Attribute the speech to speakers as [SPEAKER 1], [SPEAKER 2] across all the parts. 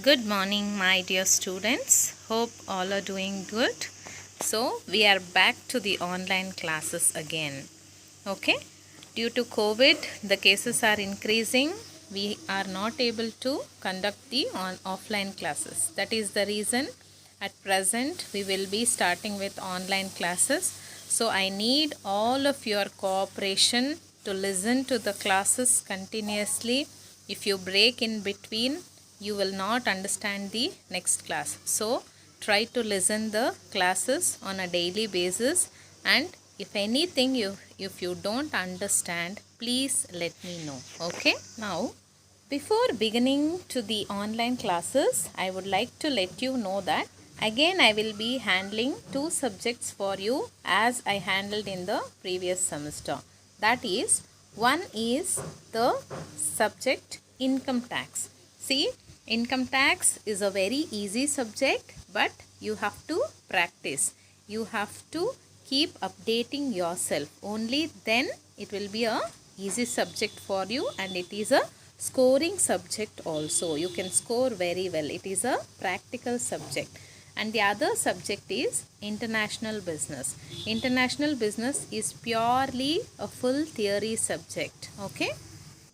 [SPEAKER 1] Good morning, my dear students. Hope all are doing good. So, we are back to the online classes again. Okay? Due to COVID, the cases are increasing. We are not able to conduct the offline classes. That is the reason at present we will be starting with online classes. So, I need all of your cooperation to listen to the classes continuously. If you break in between, you will not understand the next class. So, try to listen the classes on a daily basis, and if anything if you don't understand, please let me know. Okay? Now, before beginning to the online classes, I would like to let you know that again I will be handling two subjects for you as I handled in the previous semester. That is, one is the subject income tax. See, income tax is a very easy subject, but you have to practice. You have to keep updating yourself. Only then it will be a easy subject for you, and it is a scoring subject also. You can score very well. It is a practical subject. And the other subject is international business. International business is purely a full theory subject. Okay?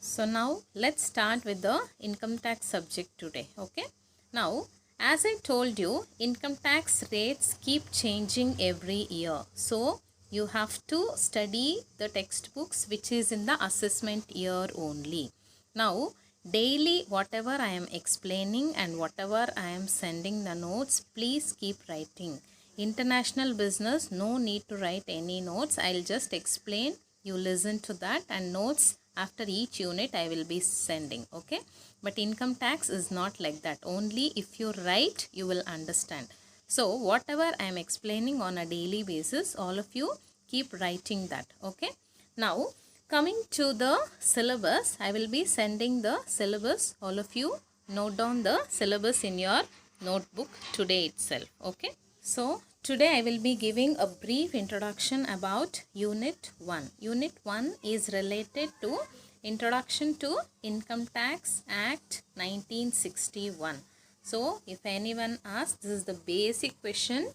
[SPEAKER 1] So now let's start with the income tax subject today. Okay? Now, as I told you, income tax rates keep changing every year. So you have to study the textbooks which is in the assessment year only. Now, daily whatever I am explaining and whatever I am sending the notes, please keep writing. International business, no need to write any notes. I'll just explain. You listen to that, and notes after each unit I will be sending. Okay? But income tax is not like that. Only if you write, you will understand. So, whatever I am explaining on a daily basis, all of you keep writing that. Okay? Now, coming to the syllabus, I will be sending the syllabus. All of you note down the syllabus in your notebook today itself. Okay? So, today I will be giving a brief introduction about Unit 1. Unit 1 is related to Introduction to Income Tax Act 1961. So, if anyone asks, this is the basic question.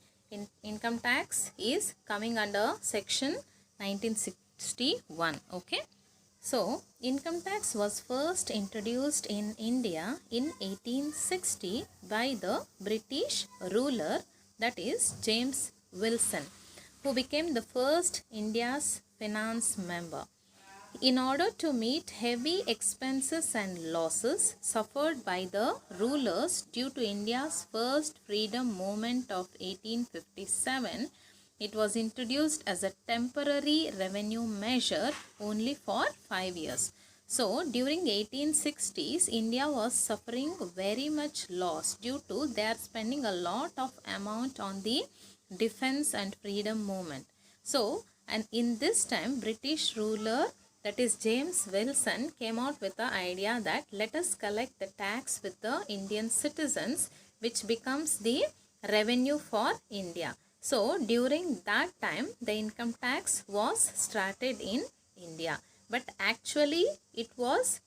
[SPEAKER 1] Income tax is coming under section 1961. Okay? So, income tax was first introduced in India in 1860 by the British ruler, that is James Wilson, who became the first India's finance member. In order to meet heavy expenses and losses suffered by the rulers due to India's first freedom movement of 1857, it was introduced as a temporary revenue measure only for 5 years. So, during 1860s, India was suffering very much loss due to their spending a lot of amount on the defense and freedom movement. So, and in this time, British ruler, that is James Wilson, came out with the idea that let us collect the tax with the Indian citizens, which becomes the revenue for India. So, during that time, the income tax was started in India. But actually, it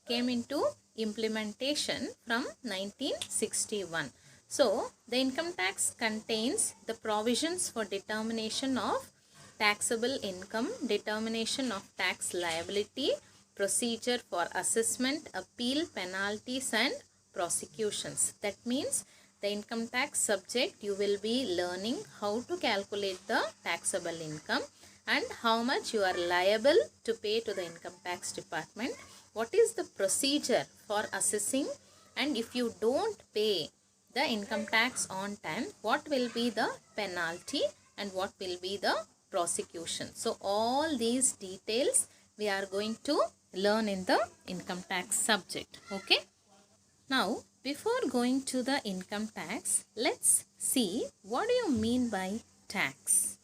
[SPEAKER 1] came into implementation from 1961. So, the income tax contains the provisions for determination of taxable income, determination of tax liability, procedure for assessment, appeal, penalties and prosecutions. That means the income tax subject, you will be learning how to calculate the taxable income and how much you are liable to pay to the income tax department. What is the procedure for assessing, and if you don't pay the income tax on time, what will be the penalty and what will be the prosecution. So, all these details we are going to learn in the income tax subject. Okay? Now, before going to the income tax, let's see what do you mean by tax.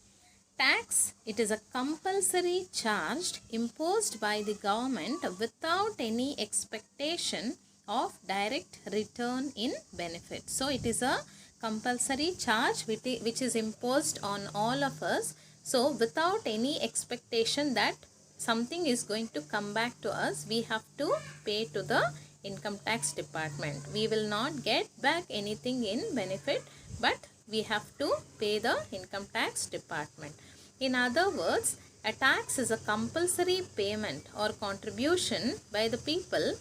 [SPEAKER 1] Tax, it is a compulsory charge imposed by the government without any expectation of direct return in benefit. So, it is a compulsory charge which is imposed on all of us. So, without any expectation that something is going to come back to us, we have to pay to the income tax department. We will not get back anything in benefit, but we have to pay the income tax department. In other words, a tax is a compulsory payment or contribution by the people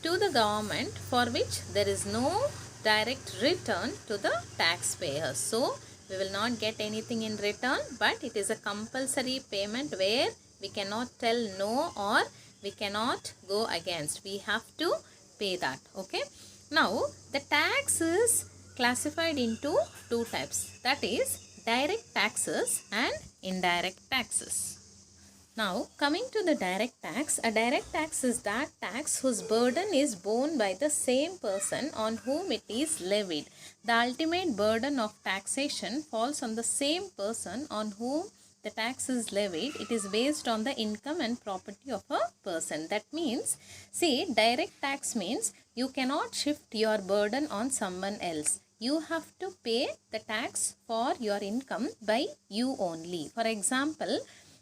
[SPEAKER 1] to the government for which there is no direct return to the taxpayer. So, we will not get anything in return, but it is a compulsory payment where we cannot tell no or we cannot go against. We have to pay that. Okay. Now, the tax is classified into two types, that is direct taxes and indirect taxes. Now, coming to the direct tax, a direct tax is that tax whose burden is borne by the same person on whom it is levied. The ultimate burden of taxation falls on the same person on whom the tax is levied. It is based on the income and property of a person. That means, see, direct tax means you cannot shift your burden on someone else. You have to pay the tax for your income by you only. For example,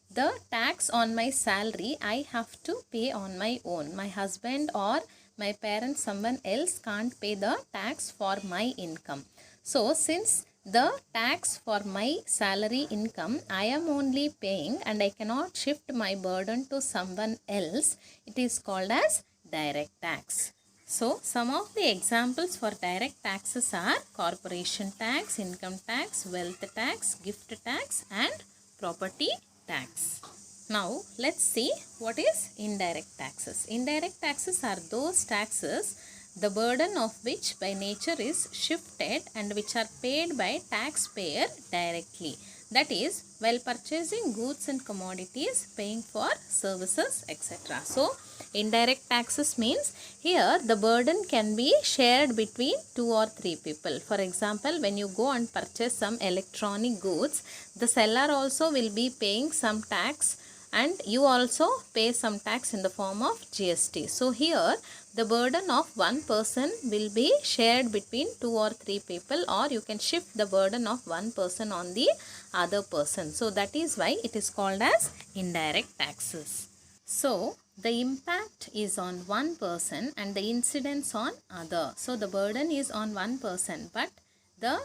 [SPEAKER 1] the tax on my salary I have to pay on my own. My husband or my parents, someone else can't pay the tax for my income. So, since the tax for my salary income I am only paying and I cannot shift my burden to someone else, it is called as direct tax. So, some of the examples for direct taxes are corporation tax, income tax, wealth tax, gift tax and property tax. Now, let's see what is indirect taxes. Indirect taxes are those taxes the burden of which by nature is shifted and which are paid by taxpayer directly. That is, while purchasing goods and commodities, paying for services, etc. So, indirect taxes means here the burden can be shared between 2 or 3 people. For example, when you go and purchase some electronic goods, the seller also will be paying some tax and you also pay some tax in the form of GST. So, here the burden of one person will be shared between 2 or 3 people, or you can shift the burden of one person on the other person. So, that is why it is called as indirect taxes. So, the impact is on one person and the incidence on other. So, the burden is on one person, but the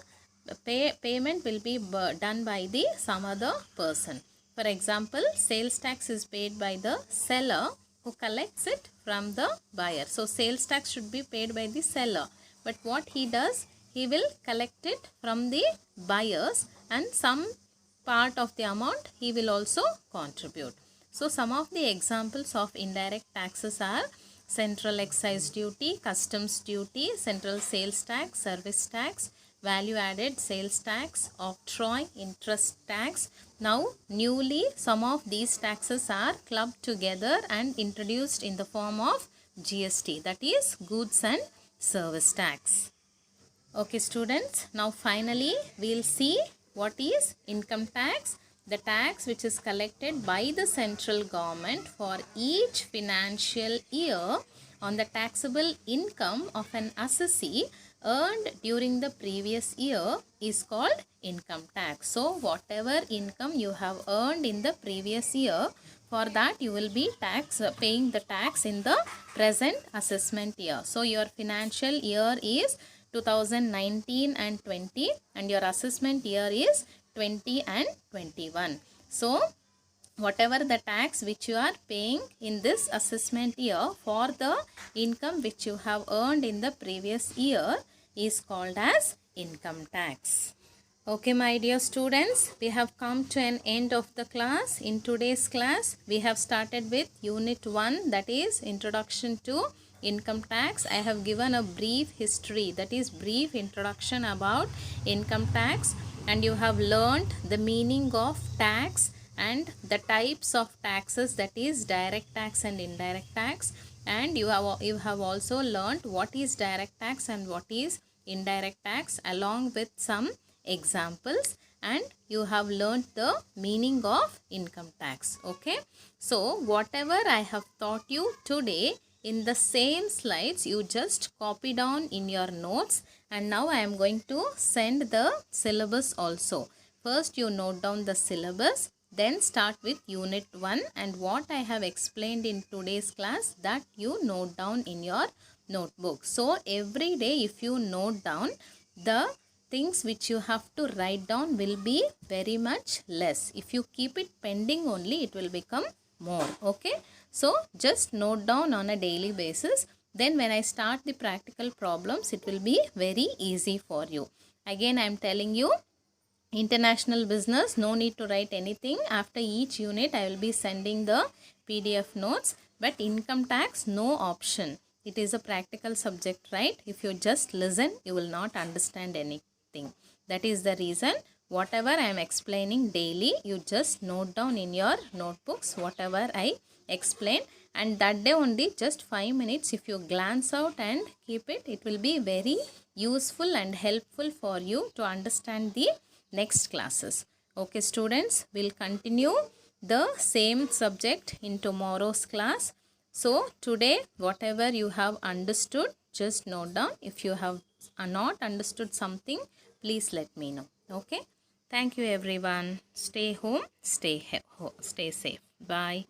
[SPEAKER 1] payment will be done by the some other person. For example, sales tax is paid by the seller who collects it from the buyer. So, sales tax should be paid by the seller. But what he does, he will collect it from the buyers and some part of the amount he will also contribute. So, some of the examples of indirect taxes are central excise duty, customs duty, central sales tax, service tax, value added sales tax, octroi, interest tax. Now, newly some of these taxes are clubbed together and introduced in the form of GST, that is goods and service tax. Okay students, now finally we will see what is income tax. The tax which is collected by the central government for each financial year on the taxable income of an assessee earned during the previous year is called income tax. So, whatever income you have earned in the previous year, for that you will be paying the tax in the present assessment year. So, your financial year is 2019 and 20 and your assessment year is 20 and 21. So, whatever the tax which you are paying in this assessment year for the income which you have earned in the previous year is called as income tax. Okay, my dear students, we have come to an end of the class. In today's class, we have started with Unit 1, that is Introduction to Income Tax. I have given a brief history, that is brief introduction about income tax, and you have learned the meaning of tax and the types of taxes, that is direct tax and indirect tax, and you have also learned what is direct tax and what is indirect tax along with some examples, and you have learned the meaning of income tax. Okay, so whatever I have taught you today in the same slides, you just copy down in your notes, and now I am going to send the syllabus also. First you note down the syllabus, then start with Unit 1, and what I have explained in today's class, that you note down in your notebook. So every day if you note down, the things which you have to write down will be very much less. If you keep it pending only, it will become more. Okay, so just note down on a daily basis. Then when I start the practical problems, it will be very easy for you. Again, I am telling you, international business, no need to write anything. After each unit I will be sending the PDF notes. But income tax, no option. It is a practical subject, right? If you just listen, you will not understand anything. That is the reason whatever I am explaining daily, you just note down in your notebooks whatever I explain. And that day only, just 5 minutes, if you glance out and keep it, it will be very useful and helpful for you to understand the next classes. Okay students, we'll continue the same subject in tomorrow's class. So today whatever you have understood, just note down. If you have not understood something, please let me know. Okay, thank you everyone. Stay home, stay safe. Bye.